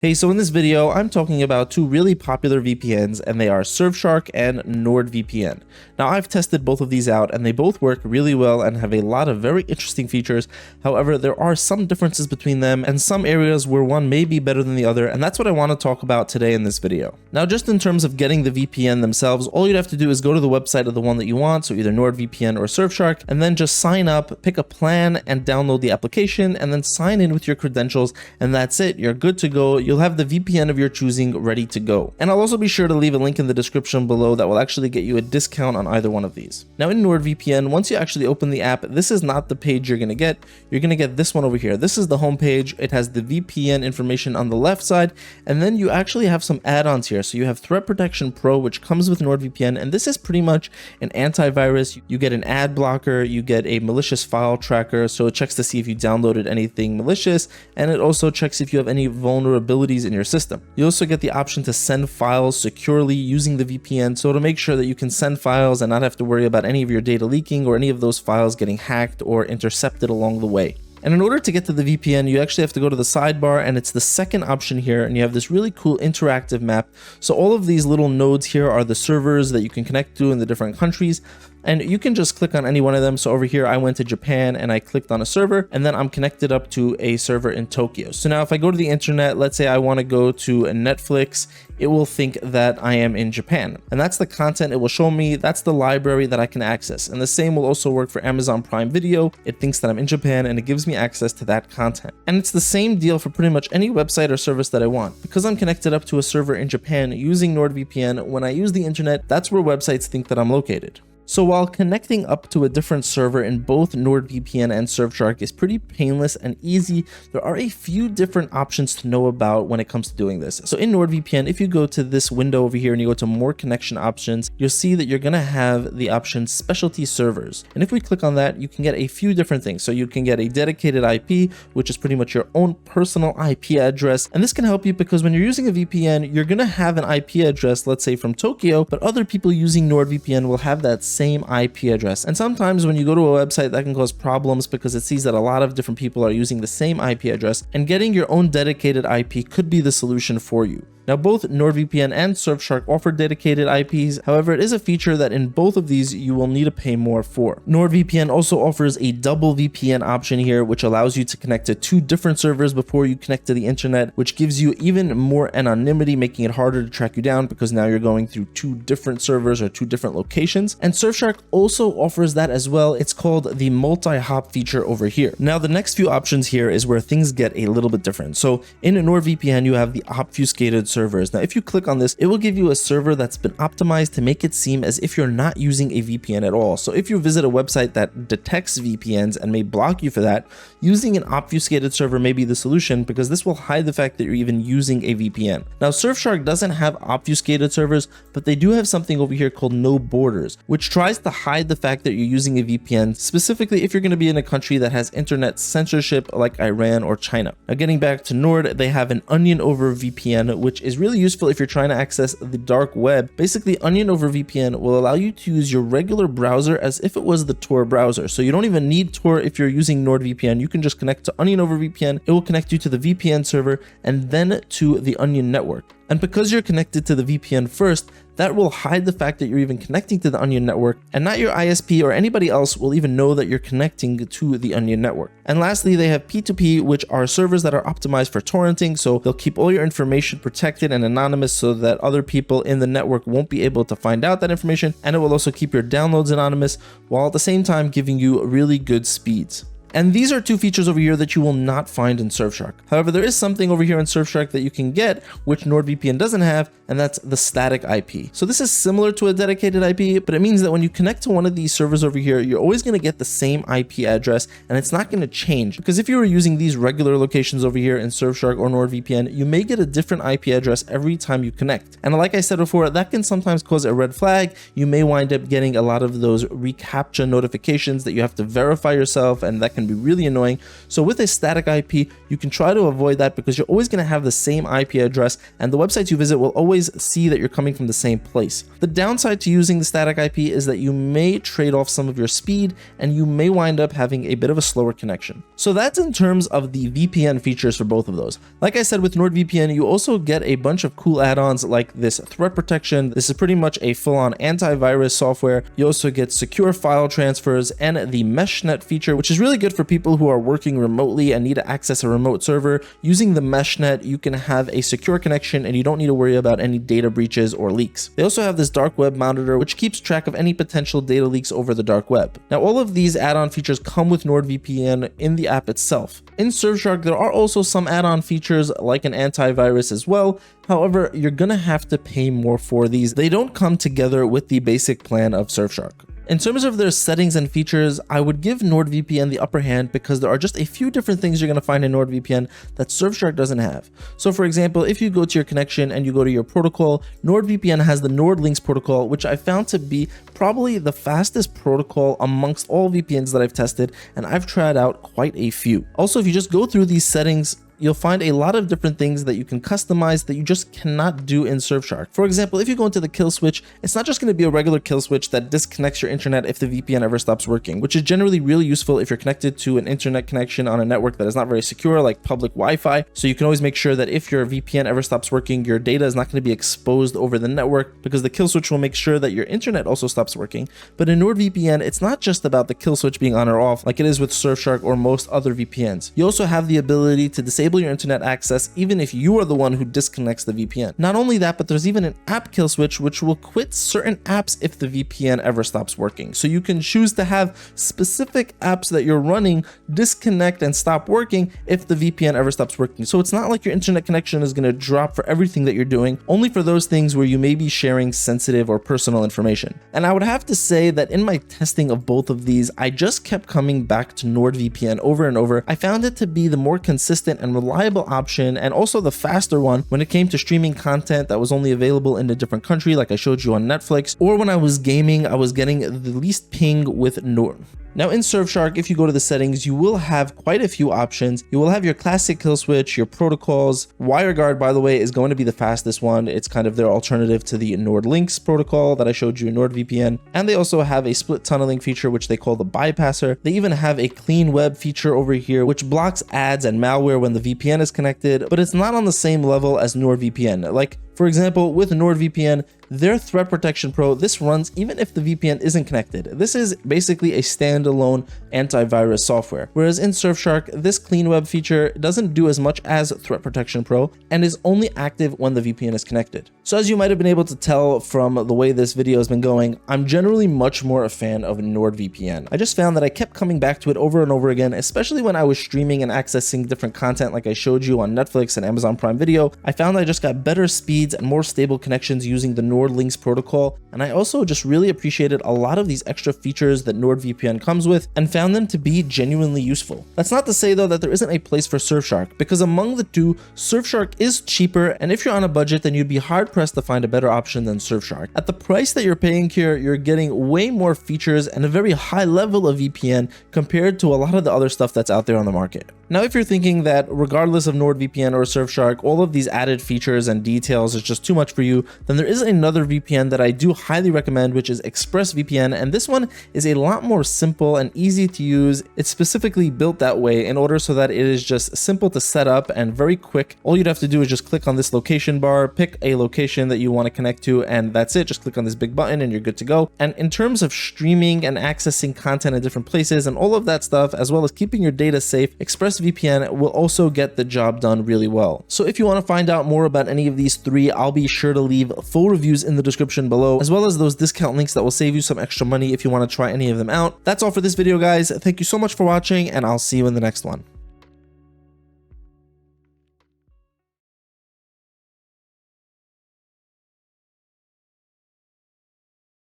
Hey, so in this video, I'm talking about two really popular VPNs, and they are Surfshark and NordVPN. Now, I've tested both of these out, and they both work really well and have a lot of very interesting features. However, there are some differences between them and some areas where one may be better than the other, and that's what I want to talk about today in this video. Now, just in terms of getting the VPN themselves, all you'd have to do is go to the website of the one that you want, so either NordVPN or Surfshark, and then just sign up, pick a plan, and download the application, and then sign in with your credentials, and that's it. You're good to go. You'll have the VPN of your choosing ready to go. And I'll also be sure to leave a link in the description below that will actually get you a discount on either one of these. Now in NordVPN, once you actually open the app, this is not the page you're going to get. You're going to get this one over here. This is the home page. It has the VPN information on the left side, and then you actually have some add-ons here. So you have Threat Protection Pro, which comes with NordVPN, and this is pretty much an antivirus. You get an ad blocker, you get a malicious file tracker, so it checks to see if you downloaded anything malicious, and it also checks if you have any vulnerabilities in your system. You also get the option to send files securely using the VPN, so to make sure that you can send files and not have to worry about any of your data leaking or any of those files getting hacked or intercepted along the way. And in order to get to the VPN, you actually have to go to the sidebar, and it's the second option here, and you have this really cool interactive map. So all of these little nodes here are the servers that you can connect to in the different countries, and you can just click on any one of them. So over here, I went to Japan and I clicked on a server, and then I'm connected up to a server in Tokyo. So now if I go to the internet, let's say I want to go to Netflix, it will think that I am in Japan. And that's the content it will show me. That's the library that I can access. And the same will also work for Amazon Prime Video. It thinks that I'm in Japan and it gives me access to that content. And it's the same deal for pretty much any website or service that I want. Because I'm connected up to a server in Japan using NordVPN, when I use the internet, that's where websites think that I'm located. So while connecting up to a different server in both NordVPN and Surfshark is pretty painless and easy, there are a few different options to know about when it comes to doing this. So in NordVPN, if you go to this window over here and you go to more connection options, you'll see that you're going to have the option specialty servers. And if we click on that, you can get a few different things. So you can get a dedicated IP, which is pretty much your own personal IP address. And this can help you because when you're using a VPN, you're going to have an IP address, let's say from Tokyo, but other people using NordVPN will have that same IP address. And sometimes when you go to a website, that can cause problems because it sees that a lot of different people are using the same IP address, and getting your own dedicated IP could be the solution for you. Now, both NordVPN and Surfshark offer dedicated IPs. However, it is a feature that in both of these you will need to pay more for. NordVPN also offers a double VPN option here, which allows you to connect to two different servers before you connect to the internet, which gives you even more anonymity, making it harder to track you down because now you're going through two different servers or two different locations. And Surfshark also offers that as well. It's called the multi-hop feature over here. Now, the next few options here is where things get a little bit different. So in NordVPN, you have the obfuscated servers. Now, if you click on this, it will give you a server that's been optimized to make it seem as if you're not using a VPN at all. So if you visit a website that detects VPNs and may block you for that, using an obfuscated server may be the solution because this will hide the fact that you're even using a VPN. Now, Surfshark doesn't have obfuscated servers, but they do have something over here called no borders, which tries to hide the fact that you're using a VPN, specifically if you're going to be in a country that has internet censorship like Iran or China. Now, getting back to Nord, they have an onion over VPN, which is really useful if you're trying to access the dark web. Basically, Onion over VPN will allow you to use your regular browser as if it was the Tor browser. So you don't even need Tor if you're using NordVPN. You can just connect to Onion over VPN. It will connect you to the VPN server and then to the Onion network. And because you're connected to the VPN first, that will hide the fact that you're even connecting to the Onion network, and not your ISP or anybody else will even know that you're connecting to the Onion network. And lastly, they have P2P, which are servers that are optimized for torrenting, so they'll keep all your information protected and anonymous so that other people in the network won't be able to find out that information, and it will also keep your downloads anonymous while at the same time giving you really good speeds. And these are two features over here that you will not find in Surfshark. However, there is something over here in Surfshark that you can get, which NordVPN doesn't have, and that's the static IP. So this is similar to a dedicated IP, but it means that when you connect to one of these servers over here, you're always going to get the same IP address, and it's not going to change. Because if you were using these regular locations over here in Surfshark or NordVPN, you may get a different IP address every time you connect. And like I said before, that can sometimes cause a red flag. You may wind up getting a lot of those reCAPTCHA notifications that you have to verify yourself, and that can can be really annoying. So with a static IP, you can try to avoid that because you're always going to have the same IP address and the websites you visit will always see that you're coming from the same place. The downside to using the static IP is that you may trade off some of your speed and you may wind up having a bit of a slower connection. So that's in terms of the VPN features for both of those. Like I said, with NordVPN, you also get a bunch of cool add-ons like this threat protection. This is pretty much a full-on antivirus software. You also get secure file transfers and the MeshNet feature, which is really good for people who are working remotely and need to access a remote server. Using the MeshNet, you can have a secure connection and you don't need to worry about any data breaches or leaks. They also have this dark web monitor, which keeps track of any potential data leaks over the dark web. Now, all of these add-on features come with NordVPN in the app itself. In Surfshark, there are also some add-on features like an antivirus as well. However, you're gonna have to pay more for these. They don't come together with the basic plan of Surfshark. In terms of their settings and features, I would give NordVPN the upper hand because there are just a few different things you're going to find in NordVPN that Surfshark doesn't have. So for example, if you go to your connection and you go to your protocol, NordVPN has the NordLynx protocol, which I found to be probably the fastest protocol amongst all VPNs that I've tested, and I've tried out quite a few. Also, if you just go through these settings, you'll find a lot of different things that you can customize that you just cannot do in Surfshark. For example, if you go into the kill switch, it's not just going to be a regular kill switch that disconnects your internet if the VPN ever stops working, which is generally really useful if you're connected to an internet connection on a network that is not very secure, like public Wi-Fi. So you can always make sure that if your VPN ever stops working, your data is not going to be exposed over the network because the kill switch will make sure that your internet also stops working. But in NordVPN, it's not just about the kill switch being on or off like it is with Surfshark or most other VPNs. You also have the ability to disable your internet access even if you are the one who disconnects the VPN. Not only that, but there's even an app kill switch which will quit certain apps if the VPN ever stops working. So you can choose to have specific apps that you're running disconnect and stop working if the VPN ever stops working. So it's not like your internet connection is going to drop for everything that you're doing, only for those things where you may be sharing sensitive or personal information. And I would have to say that in my testing of both of these, I just kept coming back to NordVPN over and over. I found it to be the more consistent and reliable option and also the faster one when it came to streaming content that was only available in a different country like I showed you on Netflix, or when I was gaming, I was getting the least ping with Nord. Now in Surfshark, if you go to the settings, you will have quite a few options. You will have your classic kill switch, your protocols. WireGuard, by the way, is going to be the fastest one. It's kind of their alternative to the NordLynx protocol that I showed you in NordVPN. And they also have a split tunneling feature, which they call the bypasser. They even have a clean web feature over here, which blocks ads and malware when the VPN is connected, but it's not on the same level as NordVPN. Like, for example, with NordVPN, their Threat Protection Pro, this runs even if the VPN isn't connected. This is basically a standalone antivirus software. Whereas in Surfshark, this clean web feature doesn't do as much as Threat Protection Pro and is only active when the VPN is connected. So as you might have been able to tell from the way this video has been going, I'm generally much more a fan of NordVPN. I just found that I kept coming back to it over and over again, especially when I was streaming and accessing different content like I showed you on Netflix and Amazon Prime Video. I found I just got better speeds and more stable connections using the NordLynx protocol, and I also just really appreciated a lot of these extra features that NordVPN comes with and found them to be genuinely useful. That's not to say though that there isn't a place for Surfshark, because among the two, Surfshark is cheaper, and if you're on a budget, then you'd be hard pressed to find a better option than Surfshark. At the price that you're paying here, you're getting way more features and a very high level of VPN compared to a lot of the other stuff that's out there on the market. Now, if you're thinking that regardless of NordVPN or Surfshark, all of these added features and details is just too much for you, then there is another VPN that I do highly recommend, which is ExpressVPN, and this one is a lot more simple and easy to use. It's specifically built that way in order so that it is just simple to set up and very quick. All you'd have to do is just click on this location bar, pick a location that you want to connect to, and that's it. Just click on this big button and you're good to go. And in terms of streaming and accessing content in different places and all of that stuff, as well as keeping your data safe, ExpressVPN will also get the job done really well. So if you want to find out more about any of these three, I'll be sure to leave full reviews in the description below, as well as those discount links that will save you some extra money if you want to try any of them out. That's all for this video, guys. Thank you so much for watching, and I'll see you in the next one.